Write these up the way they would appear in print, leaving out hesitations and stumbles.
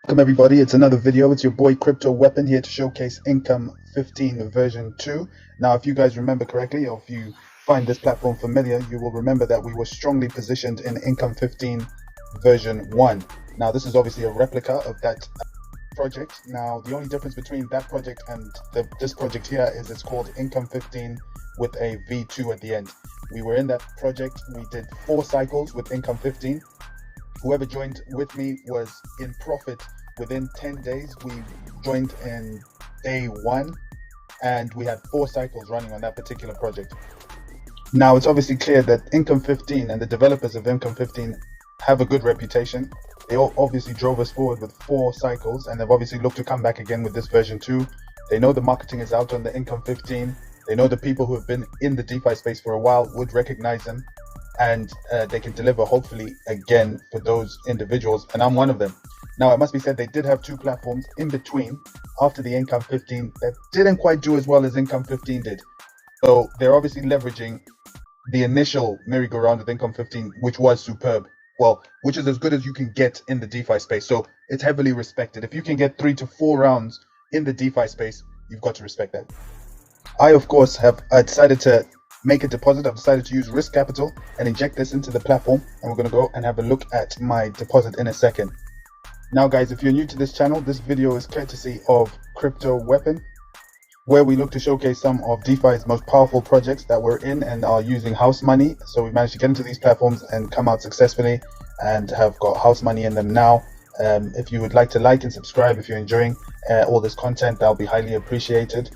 Welcome everybody, it's another video. It's your boy Crypto Weapon here to showcase Income 15 version 2. Now if you guys remember correctly, or if you find this platform familiar, you will remember that we were strongly positioned in Income 15 version 1. Now this is obviously a replica of that project. Now the only difference between that project and this project here is it's called Income 15 with a V2 at the end. We were in that project, we did 4 cycles with Income 15. Whoever joined with me was in profit within 10 days. We joined in day 1 and we had 4 cycles running on that particular project. Now it's obviously clear that Income 15 and the developers of Income 15 have a good reputation. They all obviously drove us forward with 4 cycles and they've obviously looked to come back again with this version 2. They know the marketing is out on the Income 15. They know the people who have been in the DeFi space for a while would recognize them, and they can deliver hopefully again for those individuals, and I'm one of them. Now it must be said they did have 2 platforms in between after the Income 15 that didn't quite do as well as Income 15 did. So they're obviously leveraging the initial merry-go-round with Income 15, which was superb. Well, which is as good as you can get in the DeFi space. So it's heavily respected. If you can get 3 to 4 rounds in the DeFi space, you've got to respect that. I, of course, have decided to make a deposit. I've decided to use risk capital and inject this into the platform, and we're going to go and have a look at my deposit in a second. Now guys, if you're new to this channel, this video is courtesy of Crypto Weapon, where we look to showcase some of DeFi's most powerful projects that we're in and are using house money. So we managed to get into these platforms and come out successfully and have got house money in them now. If you would like to like and subscribe if you're enjoying all this content, that'll be highly appreciated.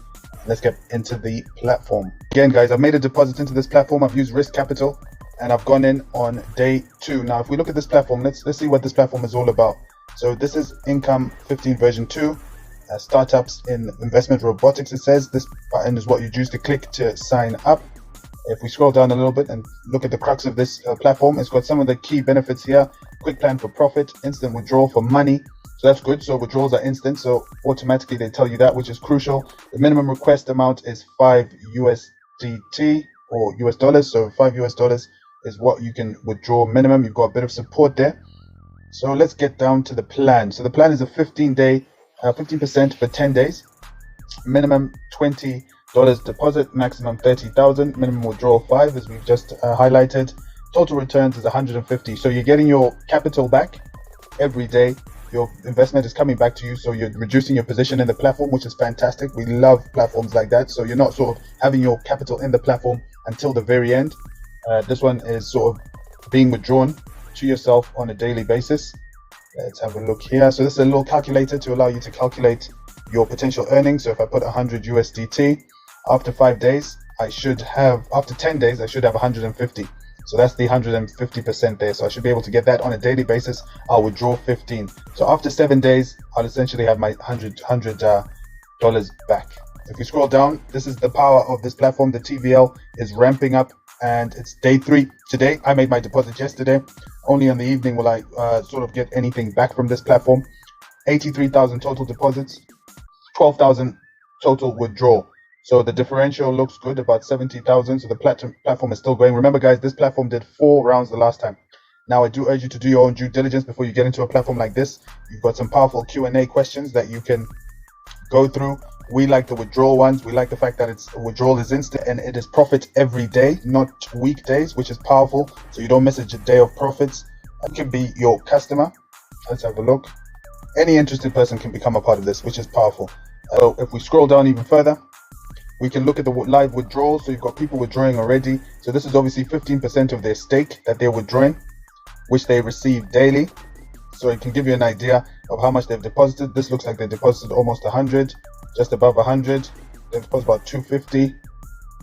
Let's get into the platform. Again guys, I've made a deposit into this platform. I've used risk capital and I've gone in on day 2. Now if we look at this platform, let's see what this platform is all about. So this is Income 15 version 2, startups in investment robotics. It says this button is what you use to click to sign up. If we scroll down a little bit and look at the crux of this platform, it's got some of the key benefits here. Quick plan for profit, instant withdrawal for money. So that's good. So withdrawals are instant, so automatically they tell you that, which is crucial. The minimum request amount is 5 USDT or US dollars. So 5 US dollars is what you can withdraw minimum. You've got a bit of support there. So let's get down to the plan. So the plan is a 15% for 10 days. Minimum $20 deposit, maximum 30,000. Minimum withdrawal 5, as we've just highlighted. Total returns is 150. So you're getting your capital back every day. Your investment is coming back to you, so you're reducing your position in the platform, which is fantastic. We love platforms like that. So you're not sort of having your capital in the platform until the very end. This one is sort of being withdrawn to yourself on a daily basis. Let's have a look here. So this is a little calculator to allow you to calculate your potential earnings. So if I put 100 USDT, after 5 days, after 10 days, I should have 150. So that's the 150% there. So I should be able to get that on a daily basis. I'll withdraw 15. So after 7 days, I'll essentially have my $100 back. If we scroll down, this is the power of this platform. The TVL is ramping up and it's day 3 today. I made my deposit yesterday. Only in the evening will I sort of get anything back from this platform. 83,000 total deposits, 12,000 total withdrawal. So the differential looks good, about 70,000. So the platform is still going. Remember guys, this platform did 4 rounds the last time. Now I do urge you to do your own due diligence before you get into a platform like this. You've got some powerful Q&A questions that you can go through. We like the withdrawal ones. We like the fact that withdrawal is instant and it is profit every day, not weekdays, which is powerful. So you don't miss a day of profits. You can be your customer. Let's have a look. Any interested person can become a part of this, which is powerful. So if we scroll down even further, we can look at the live withdrawals. So you've got people withdrawing already. So this is obviously 15% of their stake that they're withdrawing, which they receive daily. So it can give you an idea of how much they've deposited. This looks like they deposited almost 100, just above 100. They've deposited about 250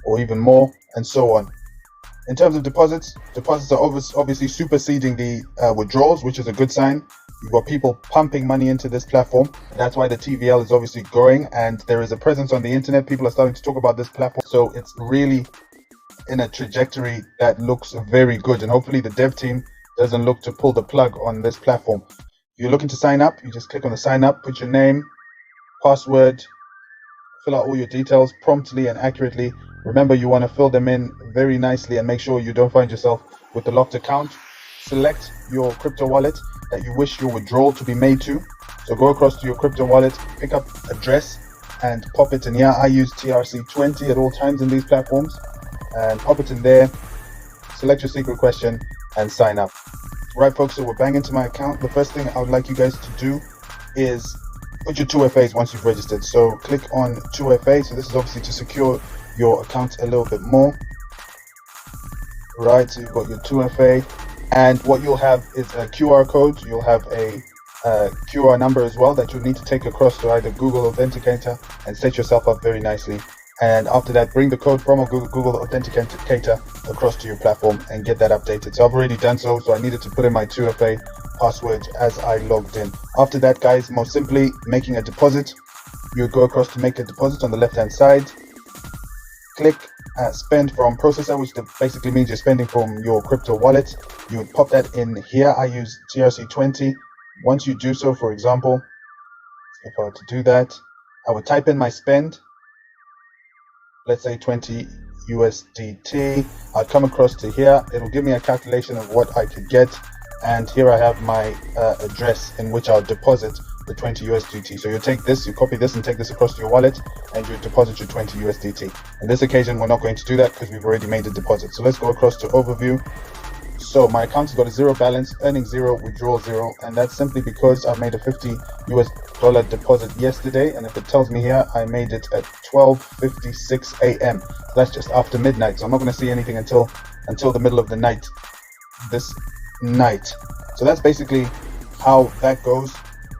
or even more, and so on. In terms of deposits are obviously superseding the withdrawals, which is a good sign. You've got people pumping money into this platform. That's why the TVL is obviously growing, and there is a presence on the internet. People are starting to talk about this platform. So it's really in a trajectory that looks very good, and hopefully the dev team doesn't look to pull the plug on this platform. If you're looking to sign up, you just click on the sign up, put your name, password, fill out all your details promptly and accurately. Remember, you want to fill them in very nicely and make sure you don't find yourself with the locked account. Select your crypto wallet that you wish your withdrawal to be made to. So go across to your crypto wallet, pick up address and pop it in here. I use TRC20 at all times in these platforms, and pop it in there, select your secret question and sign up. Right folks, so we're bang into my account. The first thing I would like you guys to do is put your 2FAs once you've registered. So click on 2FA. So this is obviously to secure your account a little bit more. Right, so you've got your 2FA, and what you'll have is a QR code. You'll have a QR number as well that you'll need to take across to either Google Authenticator and set yourself up very nicely. And after that, bring the code from a Google Authenticator across to your platform and get that updated. So I've already done so I needed to put in my 2FA password as I logged in. After that, guys, most simply making a deposit. You would go across to make a deposit on the left hand side. Click spend from processor, which basically means you're spending from your crypto wallet. You would pop that in here. I use TRC20. Once you do so, for example, if I were to do that, I would type in my spend, let's say 20 USDT. I'd come across to here. It'll give me a calculation of what I could get, and here I have my address in which I'll deposit the 20 USDT. So you take this, you copy this and take this across to your wallet, and you deposit your 20 USDT. In this occasion, we're not going to do that because we've already made the deposit. So let's go across to overview. So my account's got a zero balance, earning zero, withdrawal zero, and that's simply because I made a $50 deposit yesterday, and if it tells me here, I made it at 12:56 a.m. That's just after midnight, so I'm not going to see anything until the middle of the night, this night. So that's basically how that goes.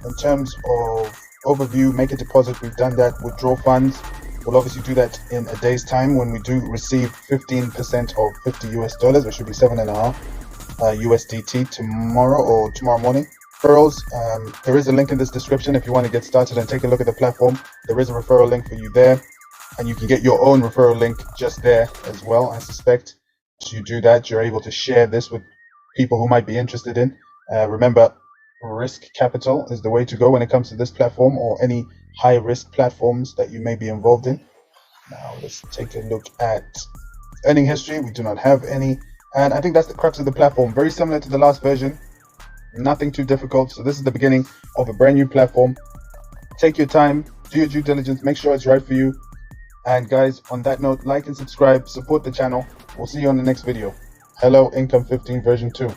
In terms of overview, make a deposit, we've done that. Withdraw funds, we'll obviously do that in a day's time when we do receive 15% of $50, which should be 7.5 USDT tomorrow or tomorrow morning. Referrals, there is a link in this description if you want to get started and take a look at the platform. There is a referral link for you there, and you can get your own referral link just there as well. I suspect once you do that, you're able to share this with people who might be interested in. Remember, risk capital is the way to go when it comes to this platform or any high risk platforms that you may be involved in. Now let's take a look at earning history. We do not have any, and I think that's the crux of the platform. Very similar to the last version, nothing too difficult. So this is the beginning of a brand new platform. Take your time, do your due diligence, make sure it's right for you. And guys, on that note, like and subscribe, support the channel. We'll see you on the next video. Hello, INCOME15 version 2.